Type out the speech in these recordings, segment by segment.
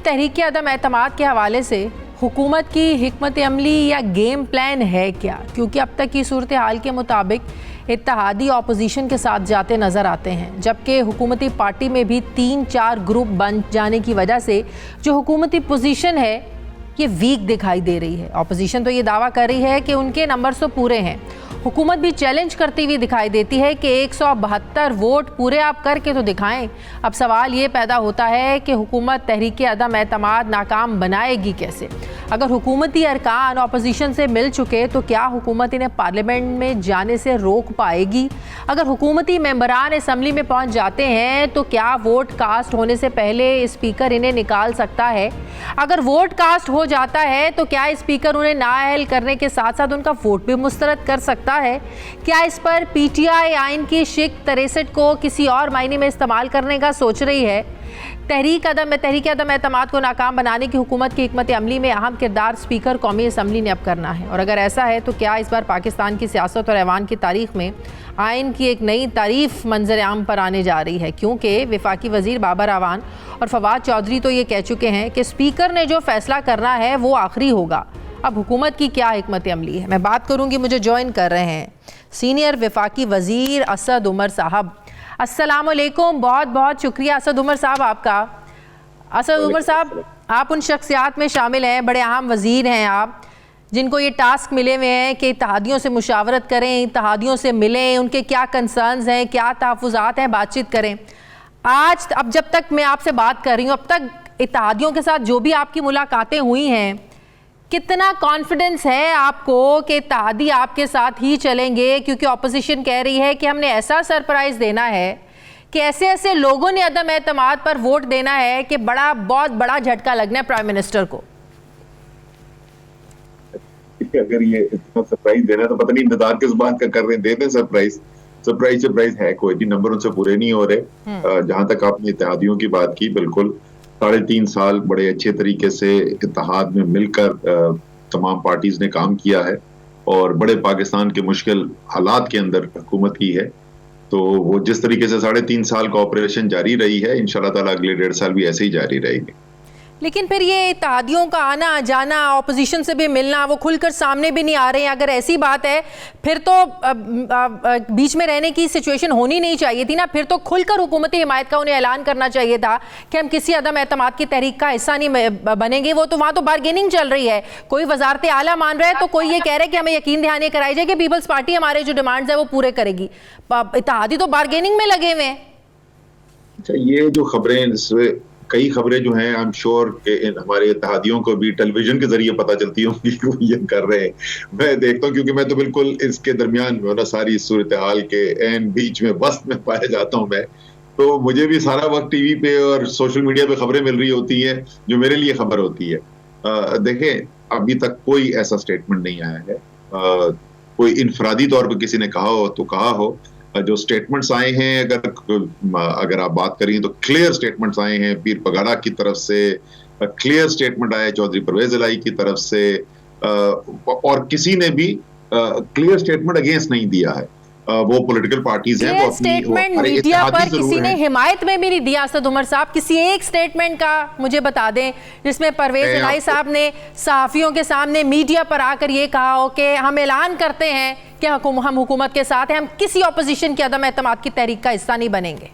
तहरीक अदम एतमाद के हवाले से हुकूमत की हिकमत अमली या गेम प्लान है क्या? क्योंकि अब तक की सूरत हाल के मुताबिक इत्तेहादी अपोजिशन के साथ जाते नज़र आते हैं, जबकि हुकूमती पार्टी में भी 3-4 ग्रुप बन जाने की वजह से जो हुकूमती पोजीशन है ये वीक दिखाई दे रही है। अपोजिशन तो ये दावा कर रही है कि उनके नंबर्स तो पूरे हैं, हुकूमत भी चैलेंज करती हुई दिखाई देती है कि 172 वोट पूरे आप करके तो दिखाएं। अब सवाल ये पैदा होता है कि हुकूमत तहरीक अदम एतमाद नाकाम बनाएगी कैसे? अगर हुकूमती अरकान अपोजिशन से मिल चुके तो क्या हुकूमत इन्हें पार्लियामेंट में जाने से रोक पाएगी? अगर हुकूमती मेंबरान असम्बली में पहुंच जाते हैं तो क्या वोट कास्ट होने से पहले स्पीकर इन्हें निकाल सकता है? अगर वोट कास्ट हो जाता है तो क्या स्पीकर उन्हें नाअहल करने के साथ साथ उनका वोट भी मुस्तरद कर सकता है? क्या इस पर पीटीआई आइन की शिक 63 को किसी और मायने में इस्तेमाल करने का सोच रही है? तहरीक अदम एतमाद को नाकाम बनाने की हुकूमत की हिकमत अमली में अहम किरदार स्पीकर कौमी असम्बली ने अब करना है, और अगर ऐसा है तो क्या इस बार पाकिस्तान की सियासत और ऐवान की तारीख में आइन की एक नई तारीफ मंजर आम पर आने जा रही है? क्योंकि वफाकी वजीर बाबर आवान और फवाद चौधरी तो ये कह चुके हैं कि स्पीकर ने जो फैसला करना है वो आखिरी होगा। अब हुकूमत की क्या हिकमत अमली है, मैं बात करूँगी। मुझे ज्वाइन कर रहे हैं सीनियर वफाकी वजीर असद उमर साहब। अस्सलाम वालेकुम, बहुत बहुत शुक्रिया असद उमर साहब आपका। असद उमर साहब, आप उन शख्सियात में शामिल हैं, बड़े अहम वज़ीर हैं आप, जिनको ये टास्क मिले हुए हैं कि इत्तेहादियों से मुशावरत करें, इत्तेहादियों से मिलें, उनके क्या कंसर्न्स हैं, क्या तहफ़्फ़ुज़ात हैं, बातचीत करें। आज अब जब तक मैं आपसे बात कर रही हूँ, अब तक इत्तेहादियों के साथ जो भी आपकी मुलाकातें हुई हैं, कितना कॉन्फिडेंस है आपको कि इत्तेहादी आपके साथ ही चलेंगे? क्योंकि ऑपोजिशन कह रही है कि हमने ऐसा सरप्राइज देना है कि ऐसे ऐसे लोगों ने अदम एतमाद पर वोट देना है कि बहुत बड़ा झटका लगना है प्राइम मिनिस्टर को। अगर ये इतना सरप्राइज देना है तो पता नहीं इंतजार किस बात का कर रहे हैं, दे दें सरप्राइज। सरप्राइज है कोई भी, नंबर उनसे पूरे नहीं हो रहे। जहां तक आपने इत्तेहादियों की बात की, बिल्कुल 3.5 साल बड़े अच्छे तरीके से इत्तेहाद में मिलकर तमाम पार्टीज ने काम किया है और बड़े पाकिस्तान के मुश्किल हालात के अंदर हुकूमत की है। तो वो जिस तरीके से 3.5 साल का ऑपरेशन जारी रही है, इंशाल्लाह ताला अगले 1.5 साल भी ऐसे ही जारी रहेगी। लेकिन फिर ये इत्तेहादियों का आना जाना, ऑपोजिशन से भी मिलना, वो खुलकर सामने भी नहीं आ रहे हैं। अगर ऐसी बात है फिर तो बीच में रहने की सिचुएशन होनी नहीं चाहिए थी ना। फिर तो खुलकर हुकूमती हिमायत का उन्हें ऐलान करना चाहिए था कि हम किसी अदम एतमाद की तहरीक का हिस्सा नहीं बनेंगे। वो तो वहाँ तो बार्गेनिंग चल रही है, कोई वजारत आला मान रहा है तो कोई ये कह रहा है कि हमें यकीन दहानी कराई जाए कि पीपल्स पार्टी हमारे जो डिमांड्स है वो पूरे करेगी। इत्तेहादी तो बार्गेनिंग में लगे हुए हैं। अच्छा, ये जो खबरें, कई खबरें जो हैं, आई एम श्योर कि हमारे इत्तेहादियों को भी टेलीविजन के जरिए पता चलती होंगी कि वो ये कर रहे हैं। मैं देखता हूँ क्योंकि मैं तो बिल्कुल इसके दरमियान ना, सारी सूरत हाल के एन बीच में वस्त में पाया जाता हूँ मैं, तो मुझे भी सारा वक्त टीवी पे और सोशल मीडिया पे खबरें मिल रही होती हैं जो मेरे लिए खबर होती है। देखें, अभी तक कोई ऐसा स्टेटमेंट नहीं आया है, कोई इनफरादी तौर पर किसी ने कहा हो तो कहा हो। जो स्टेटमेंट्स आए हैं, अगर आप बात करें तो क्लियर स्टेटमेंट्स आए हैं पीर पगाड़ा की तरफ से, क्लियर स्टेटमेंट आया चौधरी परवेज इलाही की तरफ से, और किसी ने भी क्लियर स्टेटमेंट अगेंस्ट नहीं दिया है। वो पॉलिटिकल पार्टीज हैं, वो स्टेटमेंट मीडिया पर किसी ने हिमायत में भी नहीं दिया। असद उमर साहब, किसी एक स्टेटमेंट का मुझे बता दें जिसमें परवेज इलाही साहब ने सहाफियों के सामने मीडिया पर आकर ये कहा हो कि हम ऐलान करते हैं कि हम हुकूमत के साथ हैं, हम किसी ऑपोजिशन के अदम एतमाद की तहरीक का हिस्सा नहीं बनेंगे।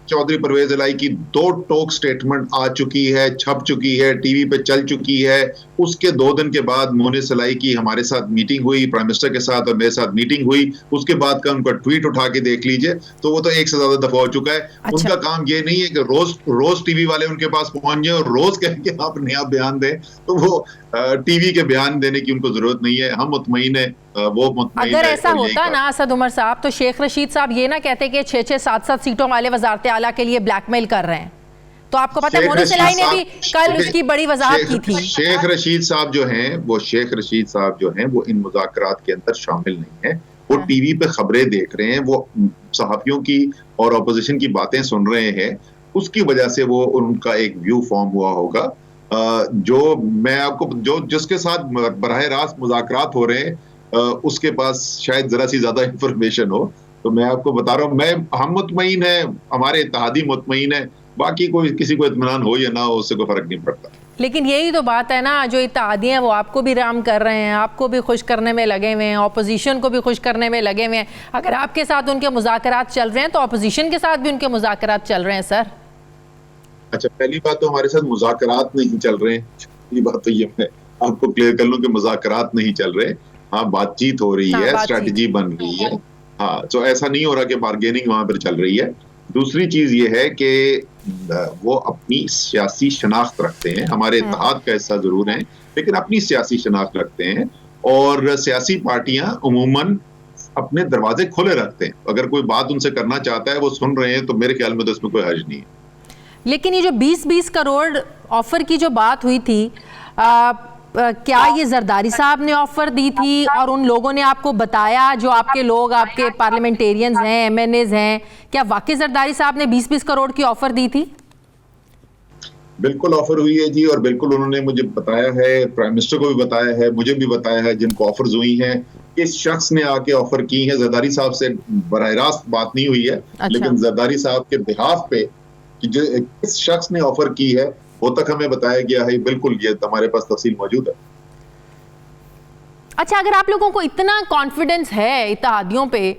चौधरी परवेज इलाही की 2 टोक स्टेटमेंट आ चुकी है, छप चुकी है, टीवी पे चल चुकी है। उसके 2 दिन के बाद मोनिस इलाही की हमारे साथ मीटिंग हुई, प्राइम मिनिस्टर के साथ और मेरे साथ मीटिंग हुई। उसके बाद का उनका ट्वीट उठा के देख लीजिए, तो वो तो 1 से ज्यादा दफा हो चुका है। अच्छा। उनका काम ये नहीं है कि रोज टीवी वाले उनके पास पहुंच जाए और रोज कह के आप नया बयान दें, तो वो टीवी के बयान देने की उनको जरूरत नहीं है। हम मुतमईन है, वो मुतमईन है। अगर ऐसा होता ना असद उमर साहब, तो शेख रशीद साहब ये ना कहते कि 6-6, 7-7 सीटों वाले वजारत आला के लिए ब्लैकमेल कर रहे हैं। तो आपको पता है मोनिस इलाही ने भी कल इसकी बड़ी वजाहत की थी। शेख रशीद साहब जो हैं वो इन मुज़ाकरात के अंदर शामिल नहीं है। वो टीवी पे खबरें देख रहे हैं, वो सहाफियों की और ऑपोजिशन की बातें सुन रहे हैं, उसकी वजह से वो उनका एक व्यू फॉर्म हुआ होगा। जो मैं आपको जिसके साथ बराह रास्त मुज़ाकरात हो रहे हैं, उसके पास शायद जरा सी ज्यादा इंफॉर्मेशन हो। तो मैं आपको बता रहा हूँ, हम मुतमईन है, हमारे इत्तेहादी मुतमईन है, बाकी कोई किसी को इत्मीनान हो या ना हो उससे कोई फर्क नहीं पड़ता। लेकिन यही तो बात है ना, जो इत्तेहादी हैं वो आपको भी राम कर रहे हैं, आपको भी खुश करने में लगे हुए हैं, ऑपोजिशन को भी खुश करने में लगे हुए हैं। अगर आपके साथ उनके मुज़ाकरात चल रहे हैं तो ऑपोजिशन के साथ भी उनके मुज़ाकरात चल रहे हैं सर। अच्छा, पहली बात तो हमारे साथ मुज़ाकरात नहीं चल रहे हैं। पहली बात तो ये मैं आपको क्लियर कर लूं कि मुज़ाकरात नहीं चल रहे। हाँ, बातचीत हो रही है, स्ट्रेटजी बन रही है। हाँ, तो ऐसा नहीं हो रहा कि बार्गेनिंग वहां पर चल रही है। दूसरी चीज ये है कि वो अपनी सियासी शनाख्त रखते हैं, हमारे इत्तेहाद का हिस्सा जरूर हैं लेकिन अपनी सियासी शनाख्त रखते हैं, और सियासी पार्टियां उमूमन अपने दरवाजे खुले रखते हैं। अगर कोई बात उनसे करना चाहता है, वो सुन रहे हैं, तो मेरे ख्याल में तो इसमें कोई हर्ज नहीं है। लेकिन ये जो 20-20 करोड़ ऑफर की जो बात हुई थी, क्या ये जरदारी साहब ने ऑफर दी थी और उन लोगों ने आपको बताया, जो आपके लोग, आपके पार्लियामेंटेरियंस हैं, एमएनएज हैं, क्या वाकई जरदारी साहब ने 20-20 करोड़ की ऑफर दी थी? बिल्कुल ऑफर हुई है जी, और बिल्कुल उन्होंने मुझे बताया है, प्राइम मिनिस्टर को भी बताया है, मुझे भी बताया है, जिनको ऑफर्स हुई हैं इस शख्स ने आके ऑफर की है। जरदारी साहब से बराह रास्त बात नहीं हुई है। अच्छा। लेकिन जरदारी साहब के बिहाफ पे कि जो इस शख्स ने ऑफर की है वो तक हमें बताया गया है। बिल्कुल, ये हमारे पास तफसील मौजूद है। अच्छा, अगर आप लोगों को इतना कॉन्फिडेंस है इत्तेहादियों पे,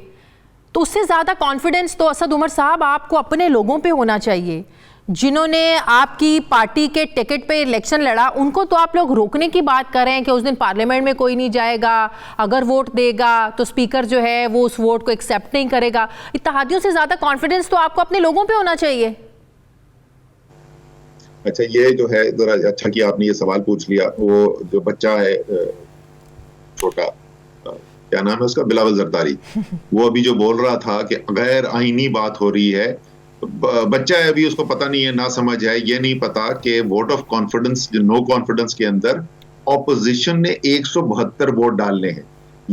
तो उससे ज्यादा कॉन्फिडेंस तो असद उमर साहब आपको अपने लोगों पे होना चाहिए, जिन्होंने आपकी पार्टी के टिकट पे इलेक्शन लड़ा। उनको तो आप लोग रोकने की बात कर रहे हैं कि उस दिन पार्लियामेंट में कोई नहीं जाएगा, अगर वोट देगा तो स्पीकर जो है वो उस वोट को एक्सेप्ट नहीं करेगा। इत्तेहादियों से ज्यादा कॉन्फिडेंस तो आपको अपने लोगों पे होना चाहिए। अच्छा, ये जो है जरा अच्छा कि आपने ये सवाल पूछ लिया। वो जो बच्चा है छोटा, क्या नाम है उसका, बिलावल जरदारी, वो अभी जो बोल रहा था कि गैर आईनी बात हो रही है, बच्चा है अभी, उसको पता नहीं है, ना समझ है, ये नहीं पता कि वोट ऑफ कॉन्फिडेंस, जो नो कॉन्फिडेंस के अंदर ऑपोजिशन ने 172 वोट डालने हैं।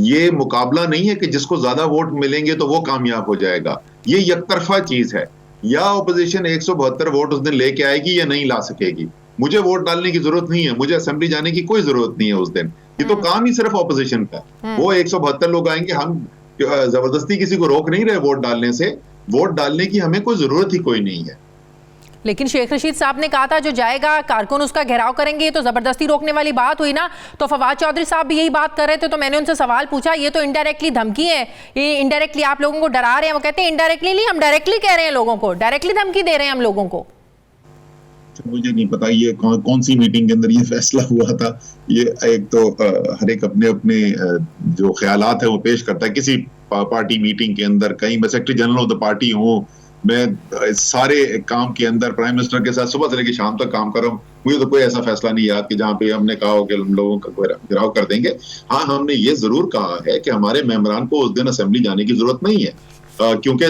ये मुकाबला नहीं है कि जिसको ज्यादा वोट मिलेंगे तो वो कामयाब हो जाएगा। ये एकतरफा चीज है, या ऑपोजिशन 172 वोट उस दिन लेके आएगी या नहीं ला सकेगी। मुझे वोट डालने की जरूरत नहीं है, मुझे असेंबली जाने की कोई जरूरत नहीं है उस दिन। ये तो काम ही सिर्फ ऑपोजिशन का। वो 172 लोग आएंगे, हम जबरदस्ती किसी को रोक नहीं रहे वोट डालने से। वोट डालने की हमें कोई जरूरत ही कोई नहीं है। लेकिन शेख रशीद साहब ने कहा था जो जाएगा कारकुन उसका घेराव करेंगे, तो जबरदस्ती रोकने वाली बात हुई ना। तो फवाद चौधरी साहब भी यही बात कर रहे थे, तो मैंने उनसे सवाल पूछा, ये तो इनडायरेक्टली धमकी है, ये इनडायरेक्टली आप लोगों को डरा रहे हैं। वो कहते हैं इनडायरेक्टली नहीं, हम डायरेक्टली कह रहे हैं लोगों को, डायरेक्टली धमकी दे रहे हैं हम लोगों को। मुझे नहीं पता ये कौन सी मीटिंग के अंदर ये फैसला हुआ था। ये एक तो हर एक अपने अपने जो ख्यालात है वो पेश करता है। किसी पार्टी मीटिंग के अंदर, कहीं मैं secretary general of the party हूँ, मैं सारे काम के अंदर प्राइम मिनिस्टर के साथ सुबह से लेकर शाम तक काम कर रहा हूँ। मुझे तो कोई ऐसा फैसला नहीं याद कि जहाँ पे हमने कहा हो कि हम लोगों का घेराव कर देंगे। हाँ, हमने ये जरूर कहा है कि हमारे मेंबरान को उस दिन असेंबली जाने की जरूरत नहीं है, क्योंकि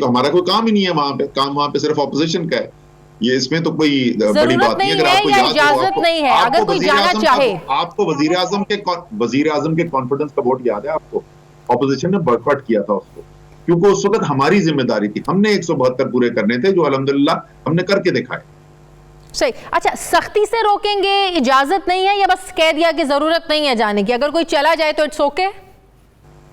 हमारा कोई काम ही नहीं है वहां पे। काम वहां पे सिर्फ ऑपोजिशन का है। ये इसमें तो कोई बड़ी बात नहीं है। अगर आपको इजाजत नहीं है, अगर कोई जाना चाहे। आपको वजीर आजम के कॉन्फिडेंस का वोट याद है आपको? ऑपोजिशन ने बॉयकॉट किया था उसको, क्योंकि उस वक्त हमारी जिम्मेदारी थी, हमने 172 पूरे करने थे, जो अल्हम्दुलिल्लाह हमने करके दिखाए। सही। अच्छा, सख्ती से रोकेंगे, इजाजत नहीं है, या बस कह दिया कि जरूरत नहीं है जाने की, अगर कोई चला जाए तो इट्स ओके?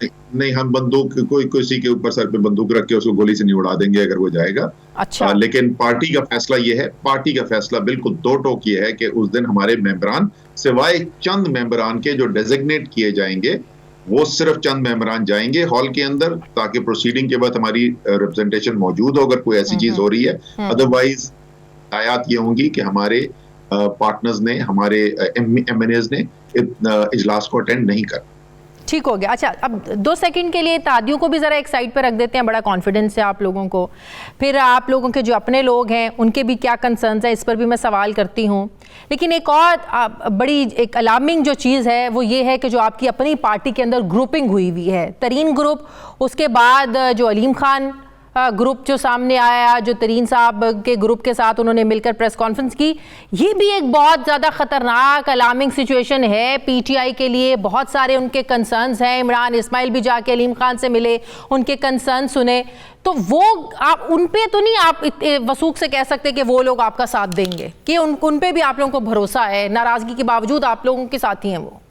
नहीं, हम बंदूक, कोई किसी के ऊपर सर पे बंदूक रख के उसको गोली से नहीं उड़ा देंगे अगर वो जाएगा। अच्छा। लेकिन पार्टी का फैसला ये है, पार्टी का फैसला बिल्कुल दो टोक ये है कि उस दिन हमारे मेंबरान, सिवाय चंद मेंबरान के जो डेजिग्नेट किए जाएंगे, वो सिर्फ चंद मेंबरान जाएंगे हॉल के अंदर, ताकि प्रोसीडिंग के बाद हमारी रिप्रेजेंटेशन मौजूद हो अगर कोई ऐसी चीज हो रही है। अदरवाइज आयात ये होंगी कि हमारे पार्टनर्स ने, हमारे एमएनएज ने इजलास को अटेंड नहीं कर। ठीक हो गया। अच्छा, अब 2 सेकंड के लिए तादियों को भी ज़रा एक साइड पर रख देते हैं। बड़ा कॉन्फिडेंस है आप लोगों को, फिर आप लोगों के जो अपने लोग हैं उनके भी क्या कंसर्न्स हैं, इस पर भी मैं सवाल करती हूँ। लेकिन एक और बड़ी एक अलार्मिंग जो चीज़ है वो ये है कि जो आपकी अपनी पार्टी के अंदर ग्रुपिंग हुई हुई है, तरीन ग्रुप, उसके बाद जो अलीम खान ग्रुप जो सामने आया, जो तरीन साहब के ग्रुप के साथ उन्होंने मिलकर प्रेस कॉन्फ्रेंस की, ये भी एक बहुत ज़्यादा ख़तरनाक अलार्मिंग सिचुएशन है पीटीआई के लिए। बहुत सारे उनके कंसर्न्स हैं। इमरान इस्माइल भी जाके अलीम खान से मिले, उनके कंसर्न सुने, तो वो आप उन पे तो नहीं आप वसूख से कह सकते कि वो लोग आपका साथ देंगे, कि उन पे भी आप लोगों को भरोसा है, नाराज़गी के बावजूद आप लोगों के साथ ही हैं वो?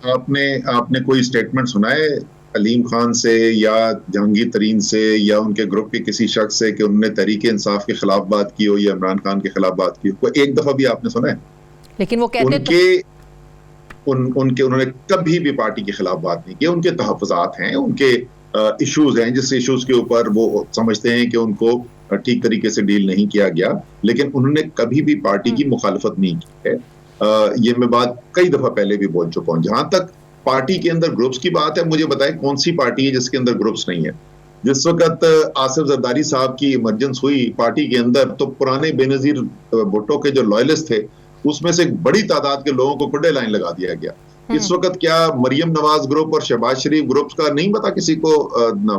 आपने कोई स्टेटमेंट सुना है अलीम खान से या जहांगीर तरीन से या उनके ग्रुप के किसी शख्स से कि उन्होंने तहरीक इंसाफ के खिलाफ बात की हो या इमरान खान के खिलाफ बात की हो, वो एक दफा भी आपने सुना है? लेकिन वो कहते उनके उन्होंने कभी भी पार्टी के खिलाफ बात नहीं की। उनके तहफ़्फ़ुज़ात हैं, उनके इश्यूज हैं, जिस इश्यूज के ऊपर वो समझते हैं कि उनको ठीक तरीके से डील नहीं किया गया, लेकिन उन्होंने कभी भी पार्टी की मुखालफत नहीं की है। ये मैं बात कई दफा पहले भी बोल चुका हूँ। जहां तक पार्टी के अंदर ग्रुप्स की बात है, मुझे बताएं कौन सी पार्टी है जिसके अंदर ग्रुप्स नहीं है? जिस वक्त आसिफ जरदारी साहब की इमरजेंस हुई पार्टी के अंदर, तो पुराने बेनजीर भुट्टो के जो लॉयलिस्ट थे उसमें से एक बड़ी तादाद के लोगों को खुले लाइन लगा दिया गया। इस वक्त क्या मरियम नवाज ग्रुप और शहबाज शरीफ ग्रुप्स का नहीं पता किसी को?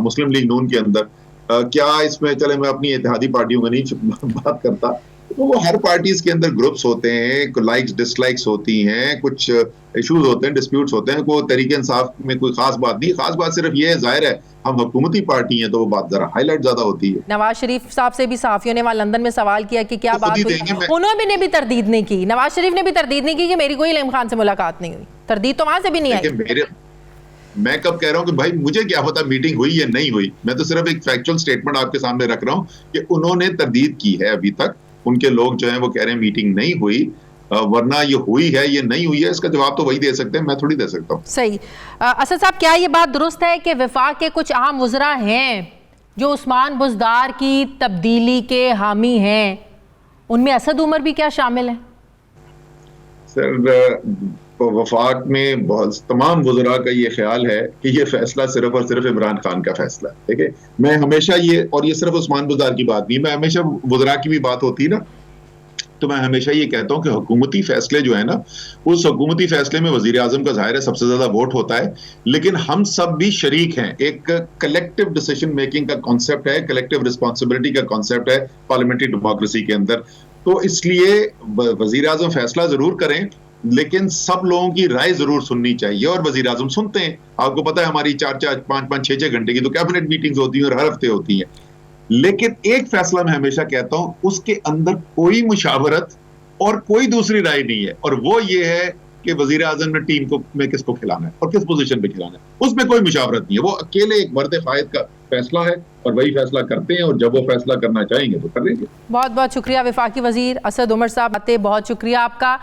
मुस्लिम लीग नून के अंदर क्या इसमें, चले मैं अपनी इत्तेहादी पार्टियों में नहीं बात करता, तो वो हर पार्टीज के अंदर ग्रुप्स होते हैं, लाइक्स डिसलाइक्स होती हैं, कुछ इश्यूज होते हैं, डिस्प्यूट्स होते हैं। कोई तरीके इंसाफ में कोई खास बात नहीं, खास बात सिर्फ ये है, जाहिर है हम हुकूमती पार्टी हैं तो वो बात जरा हाईलाइट ज्यादा होती है। नवाज शरीफ साहब से भी सहाफियों ने वहां लंदन में सवाल किया कि क्या बात हुई, उन्होंने भी तरदीद नहीं की, नवाज शरीफ ने भी तरदीद नहीं की कि मेरी कोई अलीम खान से मुलाकात नहीं हुई। तरदीद तो वहां से भी नहीं आई। मैं कब कह रहा हूं कि भाई मुझे क्या पता मीटिंग हुई या नहीं हुई, मैं तो सिर्फ एक फैक्चुअल स्टेटमेंट आपके सामने रख रहा हूं कि उन्होंने तरदीद की है। अभी तक उनके लोग जो हैं वो कह रहे हैं मीटिंग नहीं हुई, वरना ये हुई है ये नहीं हुई है इसका जवाब तो वही दे सकते हैं, मैं थोड़ी दे सकता हूँ। सही। असद साहब, क्या ये बात दुरुस्त है कि वफाक के कुछ अहम वज़रा हैं जो उस्मान बुज़दार की तब्दीली के हामी हैं, उनमें असद उमर भी क्या शामिल है? सर, वफाक में बहुत तमाम वज़रा का ये ख्याल है कि ये फैसला सिर्फ और सिर्फ इमरान खान का फैसला है। ठीक है, मैं हमेशा ये, और ये सिर्फ उस्मान बुज़दार की बात नहीं, मैं हमेशा वज़रा की भी बात होती है ना, तो मैं हमेशा ये कहता हूं कि हुकूमती फैसले जो है ना, उस हुकूमती फैसले में वजीर आजम का जाहिर है सबसे ज्यादा वोट होता है, लेकिन हम सब भी शरीक हैं। एक कलेक्टिव डिसीजन मेकिंग का कॉन्सेप्ट है, कलेक्टिव रिस्पॉन्सिबिलिटी का कॉन्सेप्ट है पार्लियामेंट्री डेमोक्रेसी के अंदर। तो इसलिए वजीर आजम फैसला जरूर करें, लेकिन सब लोगों की राय जरूर सुननी चाहिए, और वजीर आजम सुनते हैं। आपको पता है हमारी 4-4, 5-5, 6-6 घंटे की तो कैबिनेट मीटिंग्स होती हैं और हर हफ्ते होती हैं। लेकिन एक फैसला मैं हमेशा कहता हूं, उसके अंदर कोई मुशावरत और कोई दूसरी राय नहीं है, और वो ये है कि वजीर आजम ने टीम को में किसको खिलाना है और किस पोजीशन पे खिलाना है, उसमें कोई मुशावरत नहीं है। वो अकेले एक मर्द फायद का फैसला है और वही फैसला करते हैं, और जब वो फैसला करना चाहेंगे तो कर लेंगे। बहुत बहुत शुक्रिया वफाकी वजीर असद उमर साहब, बहुत शुक्रिया आपका।